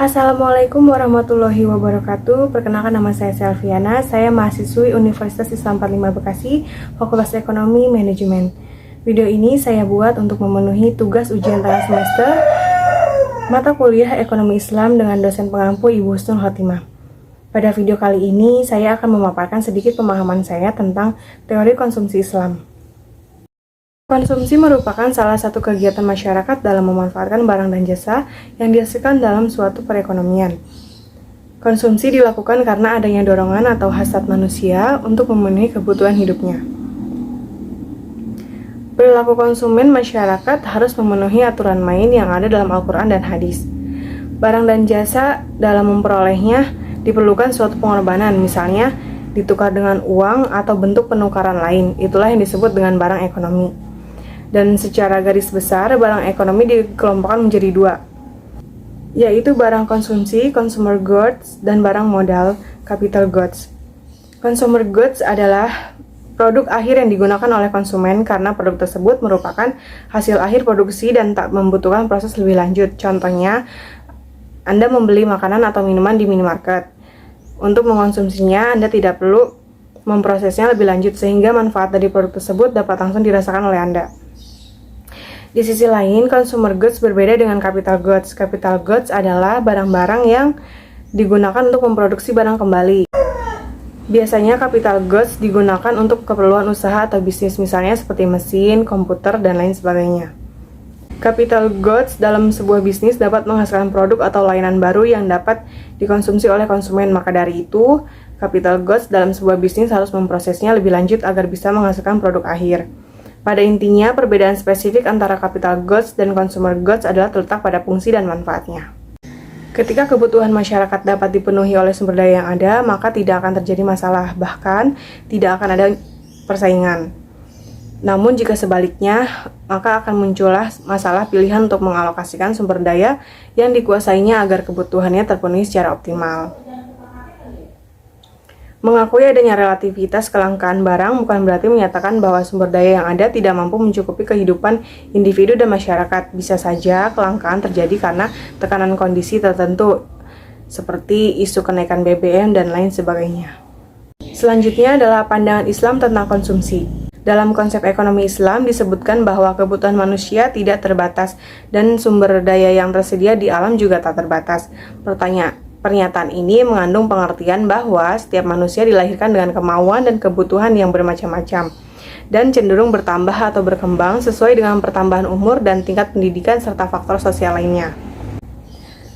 Assalamualaikum warahmatullahi wabarakatuh. Perkenalkan, nama saya Selviana. Saya mahasiswi Universitas Islam 45 Bekasi, Fakultas Ekonomi Manajemen. Video ini saya buat untuk memenuhi tugas ujian tengah semester mata kuliah Ekonomi Islam dengan dosen pengampu Ibu Husnul Khotimah. Pada video kali ini, saya akan memaparkan sedikit pemahaman saya tentang teori konsumsi Islam. Konsumsi merupakan salah satu kegiatan masyarakat dalam memanfaatkan barang dan jasa yang dihasilkan dalam suatu perekonomian. Konsumsi dilakukan karena adanya dorongan atau hasrat manusia untuk memenuhi kebutuhan hidupnya. Perilaku konsumen masyarakat harus memenuhi aturan main yang ada dalam Al-Quran dan hadis. Barang dan jasa dalam memperolehnya diperlukan suatu pengorbanan, misalnya ditukar dengan uang atau bentuk penukaran lain. Itulah yang disebut dengan barang ekonomi. Dan secara garis besar, barang ekonomi dikelompokkan menjadi dua, yaitu barang konsumsi, consumer goods, dan barang modal, capital goods. Consumer goods adalah produk akhir yang digunakan oleh konsumen karena produk tersebut merupakan hasil akhir produksi dan tak membutuhkan proses lebih lanjut. Contohnya, Anda membeli makanan atau minuman di minimarket. Untuk mengkonsumsinya, Anda tidak perlu memprosesnya lebih lanjut sehingga manfaat dari produk tersebut dapat langsung dirasakan oleh Anda. Di sisi lain, consumer goods berbeda dengan capital goods. Capital goods adalah barang-barang yang digunakan untuk memproduksi barang kembali. Biasanya capital goods digunakan untuk keperluan usaha atau bisnis, misalnya seperti mesin, komputer, dan lain sebagainya. Capital goods dalam sebuah bisnis dapat menghasilkan produk atau layanan baru yang dapat dikonsumsi oleh konsumen. Maka dari itu, capital goods dalam sebuah bisnis harus memprosesnya lebih lanjut agar bisa menghasilkan produk akhir. Pada intinya, perbedaan spesifik antara capital goods dan consumer goods adalah terletak pada fungsi dan manfaatnya. Ketika kebutuhan masyarakat dapat dipenuhi oleh sumber daya yang ada, maka tidak akan terjadi masalah, bahkan tidak akan ada persaingan. Namun jika sebaliknya, maka akan muncullah masalah pilihan untuk mengalokasikan sumber daya yang dikuasainya agar kebutuhannya terpenuhi secara optimal. Mengakui adanya relativitas kelangkaan barang bukan berarti menyatakan bahwa sumber daya yang ada tidak mampu mencukupi kehidupan individu dan masyarakat. Bisa saja kelangkaan terjadi karena tekanan kondisi tertentu, seperti isu kenaikan BBM dan lain sebagainya. Selanjutnya adalah pandangan Islam tentang konsumsi. Dalam konsep ekonomi Islam disebutkan bahwa kebutuhan manusia tidak terbatas dan sumber daya yang tersedia di alam juga tak terbatas. Pernyataan ini mengandung pengertian bahwa setiap manusia dilahirkan dengan kemauan dan kebutuhan yang bermacam-macam dan cenderung bertambah atau berkembang sesuai dengan pertambahan umur dan tingkat pendidikan serta faktor sosial lainnya.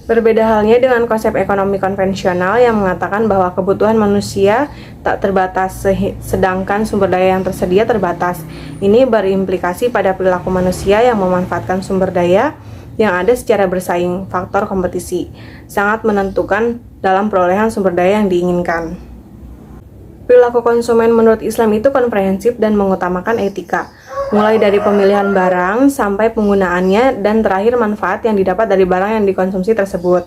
Berbeda halnya dengan konsep ekonomi konvensional yang mengatakan bahwa kebutuhan manusia tak terbatas sedangkan sumber daya yang tersedia terbatas. Ini berimplikasi pada perilaku manusia yang memanfaatkan sumber daya yang ada secara bersaing. Faktor kompetisi sangat menentukan dalam perolehan sumber daya yang diinginkan. Perilaku konsumen menurut Islam itu komprehensif dan mengutamakan etika, mulai dari pemilihan barang sampai penggunaannya dan terakhir manfaat yang didapat dari barang yang dikonsumsi tersebut.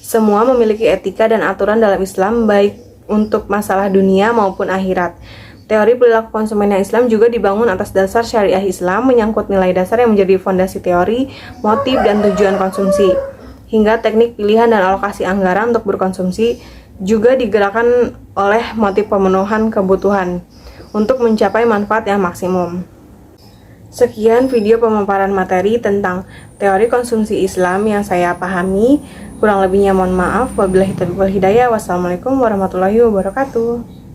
Semua memiliki etika dan aturan dalam Islam, baik untuk masalah dunia maupun akhirat. Teori perilaku konsumen yang Islam juga dibangun atas dasar syariah Islam, menyangkut nilai dasar yang menjadi fondasi teori, motif, dan tujuan konsumsi. Hingga teknik pilihan dan alokasi anggaran untuk berkonsumsi juga digerakkan oleh motif pemenuhan kebutuhan untuk mencapai manfaat yang maksimum. Sekian video pemaparan materi tentang teori konsumsi Islam yang saya pahami. Kurang lebihnya mohon maaf. Wabillahi taufiq wal hidayah. Wassalamualaikum warahmatullahi wabarakatuh.